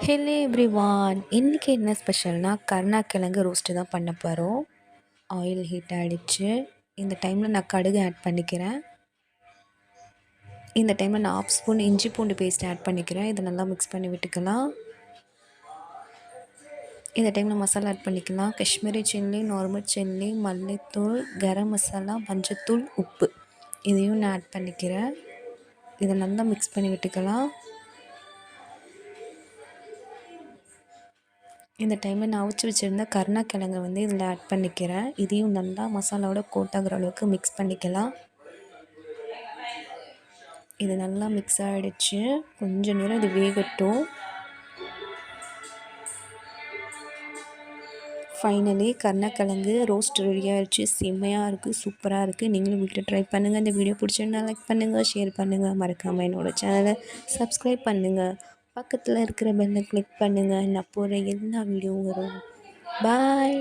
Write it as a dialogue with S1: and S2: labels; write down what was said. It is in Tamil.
S1: ஹலோ எவ்ரிவான், இன்றைக்கி என்ன ஸ்பெஷல்னால் கருணாக்கிழங்கு ரோஸ்ட்டு தான் பண்ண போகிறோம். ஆயில் ஹீட் ஆகிடுச்சு. இந்த டைமில் நான் கடுகு ஆட் பண்ணிக்கிறேன். இந்த டைமில் நான் 1/2 ஸ்பூன் இஞ்சி பூண்டு பேஸ்ட் ஆட் பண்ணிக்கிறேன். இதை நல்லா மிக்ஸ் பண்ணி விட்டுக்கலாம். இந்த டைமில் மசாலா ஆட் பண்ணிக்கலாம். காஷ்மீரி சில்லி, நார்மல் சில்லி, மல்லித்தூள், கரம் மசாலா, மஞ்சத்தூள், உப்பு இதையும் நான் ஆட் பண்ணிக்கிறேன். இதை நல்லா மிக்ஸ் பண்ணி விட்டுக்கலாம். இந்த டைமில் நான் அவிச்சு வச்சுருந்த கருணாக்கிழங்கை இதில் ஆட் பண்ணிக்கிறேன். இதையும் நல்லா மசாலாவோட கோட் ஆகிற அளவுக்கு மிக்ஸ் பண்ணிக்கலாம். இது நல்லா மிக்ஸ் ஆகிடுச்சு. கொஞ்சம் நேரம் இது வேகட்டும். ஃபைனலி கருணாக்கிழங்கு ரோஸ்ட் ரெடி ஆகிடுச்சு. செம்மையாக இருக்குது, சூப்பராக இருக்குது. நீங்களும் வீட்டில் ட்ரை பண்ணுங்கள். இந்த வீடியோ பிடிச்சிருந்தா லைக் பண்ணுங்கள், ஷேர் பண்ணுங்கள். மறக்காமல் என்னோடய சேனலை சப்ஸ்கிரைப் பண்ணுங்கள். பக்கத்தில் இருக்கிற பெல்லை கிளிக் பண்ணுங்கள். நான் போகிற எல்லா வீடியோவும் வரும். பாய்.